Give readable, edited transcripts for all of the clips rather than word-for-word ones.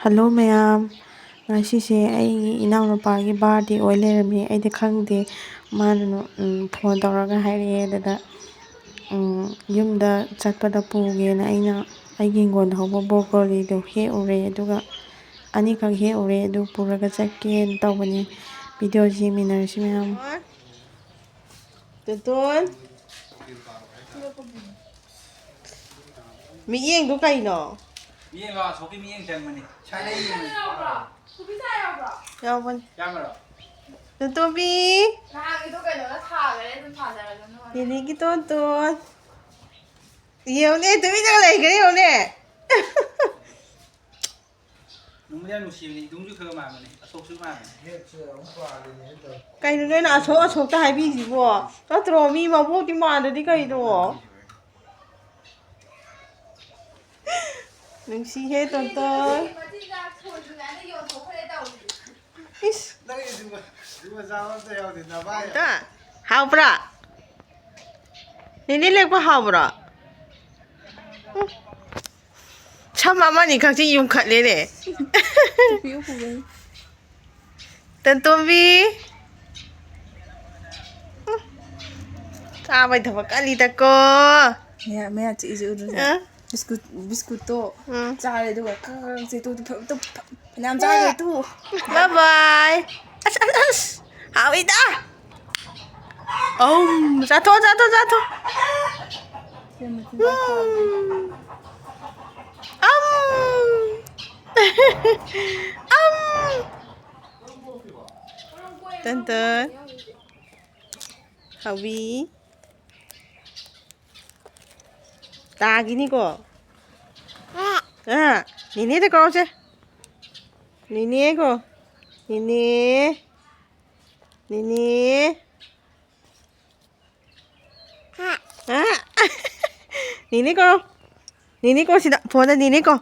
Hello ma'am. Ngasꯤꯁꯦ ꯑꯩꯒꯤ ꯏꯅꯥꯎꯅꯨꯄꯥꯒꯤ ꯕꯥꯔꯗꯦ ꯑꯣꯏ ꯂꯩꯔꯝꯃꯦ. ꯑꯩꯗꯤ ꯈꯪꯗꯦ. ꯃꯥꯅ ꯐꯣꯟ ꯇꯧꯔꯒ ꯍꯥꯏꯔꯛꯑꯦ. ꯑꯗꯨꯗ ꯌꯨꯝꯗ ꯆꯠꯄꯗ ꯄꯨꯒꯦꯅ ꯑꯩꯅ ꯑꯩꯒꯤ ꯍꯤꯡꯒꯣꯜꯗ ꯍꯧꯕ ꯕ꯭ꯔꯣꯀꯣꯂꯤꯗꯣ ꯍꯦꯛꯎꯔꯦ. ꯑꯗꯨꯒ ꯑꯅꯤꯈꯛ ꯍꯦꯛꯎꯔꯦ. ꯑꯗꯨ ꯄꯨꯔꯒ ꯆꯠꯀꯦꯅ ꯇꯧꯕꯅꯦ. ꯚꯤꯗꯤꯑꯣꯁꯤ ꯌꯦꯡꯃꯤꯟꯅꯔꯁꯤ ꯃꯌꯥꯝ. ꯇꯣꯟ ꯃꯤꯠꯌꯦꯡꯗꯣ ꯀꯩꯅꯣ? ꯃꯤꯌꯦꯡꯂꯣ ꯁꯣꯛꯀꯤ ꯃꯤꯌꯦꯡ ꯆꯪꯕꯅꯤ. ꯁꯥꯏꯅ ꯌꯦꯡꯕꯅꯤ. ꯁꯨꯕꯤ ꯆꯥ ꯌꯥꯎꯕ꯭ꯔꯣ? ꯌꯥꯎꯕꯅꯤ. ꯌꯥꯝꯕꯔꯣ? ꯇꯣꯟꯇꯣꯝꯕꯤ. ꯅꯍꯥꯟꯒꯤꯗꯣ ꯀꯩꯅꯣꯅ ꯊꯥꯈꯔꯦ ꯑꯗꯨꯝ ꯊꯥꯖꯔꯖꯅꯨ. ꯅꯦꯅꯦꯒꯤ ꯇꯣꯟꯇꯣꯟ. ꯌꯦꯡꯉꯨꯅꯦ ꯇꯨꯃꯤꯟꯅ ꯂꯩꯈ꯭ꯔꯦ ꯌꯦꯡꯉꯨꯅꯦ. ꯅꯨꯡꯕꯨꯗꯤ ꯌꯥꯝ ꯅꯨꯡꯁꯤꯕꯅꯤ. ꯏꯗꯨꯡꯁꯨ ꯈꯔ ꯃꯥꯟꯕꯅꯤ. ꯑꯁꯣꯛꯁꯨ ꯃꯥꯟꯕꯅꯤ. ꯀꯩꯅꯣ ꯅꯣꯏꯅ ꯑꯁꯣꯛꯇ ꯍꯥꯏꯕꯤꯁꯤꯕꯣ? ꯅꯠꯇ꯭ꯔꯣ ꯃꯤ ꯃꯕꯣꯛꯇꯤ ꯃꯥꯟꯗ꯭ꯔꯗꯤ ꯀꯩꯅꯣ? ꯅꯨꯡꯁꯤꯍꯦ ꯇꯣꯟꯇꯣꯟ. ꯃꯆꯤꯟꯖꯥꯛ ꯁꯣꯏꯗ꯭ꯔꯤꯉꯩꯗ ꯌꯣꯟꯊꯣꯛꯈ꯭ꯔꯦ ꯇꯧꯔꯤꯁꯦ. 이씨. 하오브라. 니네 렉바 하오브라. 참 아마니 각지 용칼레네. 뜬tom비. 아바이 더 깔리다꺼. 매야 이제 우르자. 비스쿠트 짜래 두고 깡깡 또 남자애 또 바이바이. 아스. 하오이다. 자토. 뜬뜬. 하위. 딱이니고. 니네들 거지? 니네고. 니네. 니네 시다. 보다 니네 거.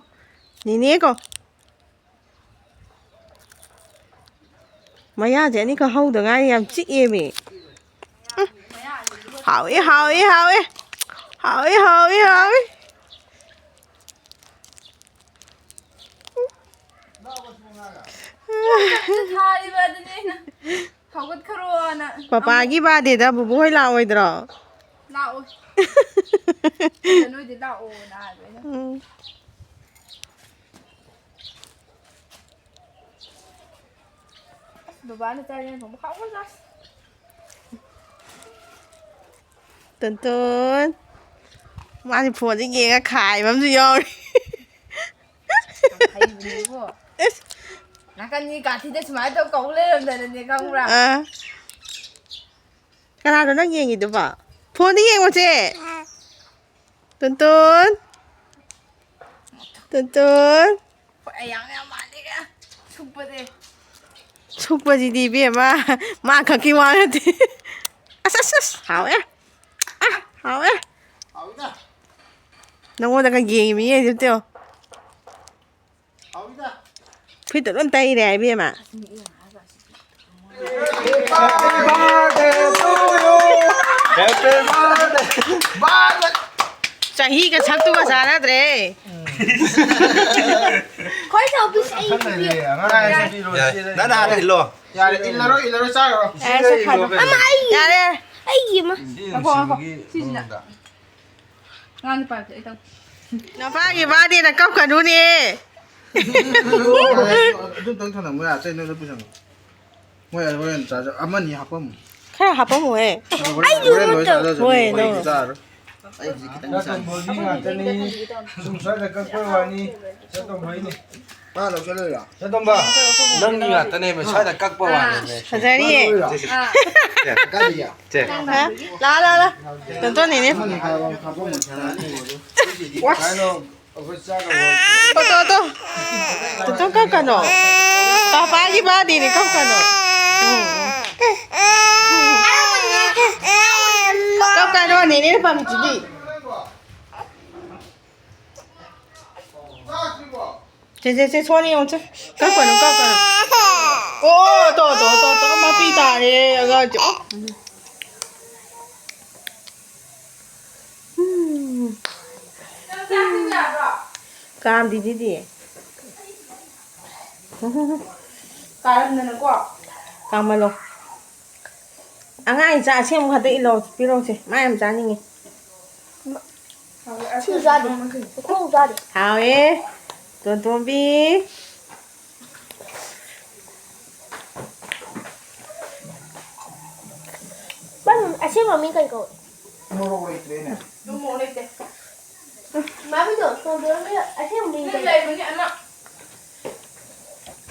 마야지 아니까 하우더가 얌 찌예미. 하위. 파파기 바데다 부부 ꯍꯣꯏ ꯂꯥꯛꯑꯣꯏꯗ꯭ꯔꯣ? ꯂꯥꯛꯑꯣ. ꯅꯣꯏꯗꯤ ꯂꯥꯛꯑꯣꯅ ꯍꯥꯏꯕ. ꯕꯕꯥꯅ ꯆꯥꯏꯔꯦꯟ ꯊꯣꯡꯕ ꯍꯥꯎꯈ꯭ꯔꯖꯥꯠ. ꯇꯣꯟꯇꯣꯟ. ꯃꯥꯗꯤ ꯐꯣꯟꯁꯦ ꯌꯦꯡꯉ ꯈꯥꯏꯕ ꯑꯃꯁꯨ ꯌꯥꯎꯔꯤ. ꯍꯩꯕꯅꯦꯀꯣ. 나간니 가티데 스마일 또 거울레는데 강우라. 그나도 난 얘기도 봐. 폰이 얘기지. 뚠뚠. 양양 많이가. 축부대. 축부지 디비 마 갖기 와야지. 아싸. 하오야. 하오야. 너보다가 얘기미 해줄게요. Phi tự lên tay nè bia mà. Chahi cái sắc tu sao ra thế? Khói sao bị say. 나나 하나 일로. 야, 일러로 짜요. Ya đây. Ai gì mà. 시진아. ngang phải vậy đâu. Nó phá cái ba đi là cốc cả đu nè. 좀 땡터나 뭐야? 쟤는 무슨 뭐야? 뭐야? 자자. 아마니 하범. Khá là hợp với mùi. 뭐야? 너. 자. 아, 너 잘해라. 잠깐만. 너는 왔다네. 뭐 사이다 깎고 왔네. 자리에. 까지야. 제. 라. 또 nè. 가범 또 cốc cả nọ. Ta phá cái ba đi thì cốc cả nọ. Cốc cả nọ nè nó bằng chỉ đi. 제 손이 엄청 깎아놓. 오, 또 엄마 삐다네. 여가지고. Cam thì gì? ꯀꯥꯔꯝꯗꯅꯀꯣ ꯀꯥꯃꯜꯂꯣ ꯑꯉꯥꯡ ꯆꯥ ꯑꯁꯦꯡꯕ ꯈꯛꯇ ꯏꯜꯂꯣ ꯄꯤꯔꯛꯎꯁꯦ ꯃꯥ ꯌꯥꯝ ꯆꯥꯅꯤꯡꯉꯤ ꯁꯤ ꯆꯥꯗꯦ ꯈꯣꯡ ꯆꯥꯗꯦ ꯍꯥꯎꯋꯦ ꯇꯣꯟꯇꯣꯝꯕꯤ ꯑꯁꯦꯡꯕ ꯃꯤ ꯀꯩ ꯀꯧꯏ ꯃꯣꯔꯣꯛ ꯂꯩꯇ꯭ꯔꯦꯅꯦ ꯃꯣꯔꯣꯛ ꯂꯩꯇꯦ ꯃꯥꯃꯤꯗꯣ ꯇꯣꯟꯗꯣꯟꯒꯤ ꯑꯁꯦꯡꯕ ꯃꯤ ꯀꯩ ꯂꯩꯕꯅꯤ ꯑꯃ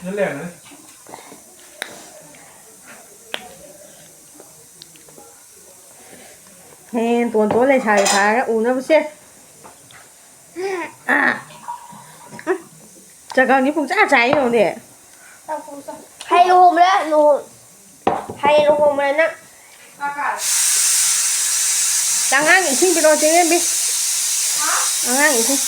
ꯁꯤꯗ ꯂꯩꯔꯝꯒꯅꯤ ꯍꯌꯦꯡ ꯇꯣꯟꯇꯣꯟ ꯂꯩꯁꯥꯕꯤ ꯐꯥꯔꯒ ꯎꯅꯕꯁꯦ ꯆꯒꯪꯗꯤ ꯄꯨꯡꯆꯥ ꯆꯥꯏ ꯌꯦꯡꯉꯨꯅꯦ ꯍꯌꯦꯡ ꯂꯨꯍꯣꯡꯕꯗ ꯍꯌꯦꯡ ꯂꯨꯍꯣꯡꯕꯗ ꯅꯪ ꯑꯉꯥꯡ ꯏꯁꯤꯡ ꯄꯤꯔꯛꯑꯣ ꯆꯦꯡꯉꯦꯝꯕꯤ ꯑꯉꯥꯡ ꯏꯁꯤꯡ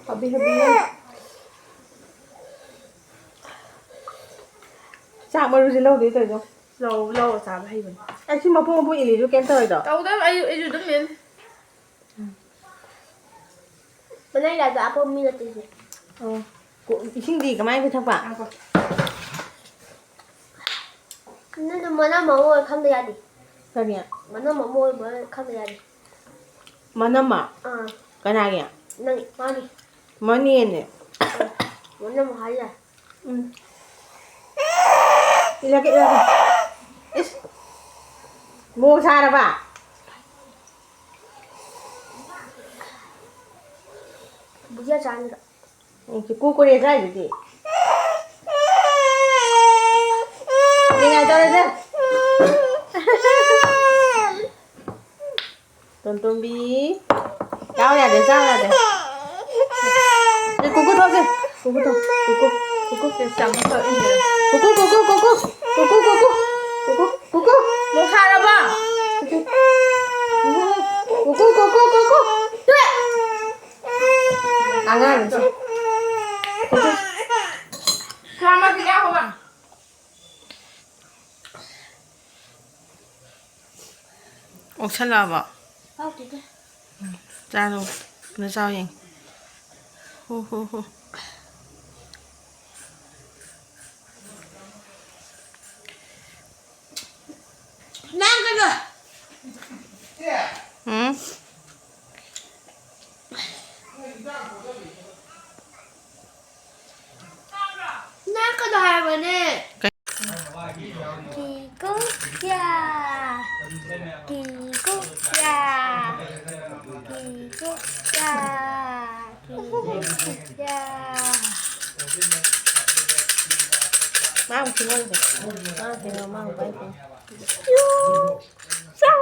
ꯍꯥꯕꯤ ꯆꯥꯛ ꯃꯔꯨꯁꯦ ꯂꯧꯗꯣꯏ ꯇꯧꯔꯤꯗꯣ ꯂꯧꯔ ꯆꯥꯕ ꯍꯩꯕꯅꯤ ꯑꯩ ꯁꯤ ꯃꯄꯨꯡ ꯏꯜꯂꯤꯁꯨ ꯀꯩꯝ ꯇꯧꯔꯣꯏꯗꯣ ꯇꯧꯗꯕ ꯑꯩꯁꯨ ꯑꯗꯨꯝ ꯂꯩ ꯃꯅꯥꯏ ꯂꯥꯏꯗ ꯑꯐꯕ ꯃꯤ ꯅꯠꯇꯦꯁꯦ ꯏꯁꯤꯡꯗꯤ ꯀꯃꯥꯏꯅ ꯄꯤꯊꯛꯄ ꯅꯪꯅ ꯃꯅꯝ ꯑꯃ ꯑꯣꯏ ꯈꯪꯗ ꯌꯥꯗꯦ ꯀꯔꯤ ꯃꯅꯝ ꯑꯃ ꯑꯣꯏꯕ ꯈꯪꯗ ꯌꯥꯗꯦ ꯃꯅꯝꯃ ꯀꯅꯥꯒꯤ ꯅꯪ ꯃꯥꯒꯤ ꯃꯅꯦꯅꯦ ꯃꯅꯝ ꯍꯥꯏ ꯌꯥꯏ 이렇게 이스 뭐 살아봐 부지야 자니까 이렇게 꾸꾸리 해줘야지 내가 저러자 똠똠비 싸워야 돼 싸워야 돼 꾸꾸 더세 꾸꾸 더 꾸꾸 짱서 이제 꾸꾸 뭐 살아봐 꾸꾸 안가 그러면 그냥 봐봐 옥살라봐 어디게 짜로 너 싸우잉 호호호 응? 나까도 할머니 기국야 마음 기모도 돼. 마음 기모 마음 빨리. 야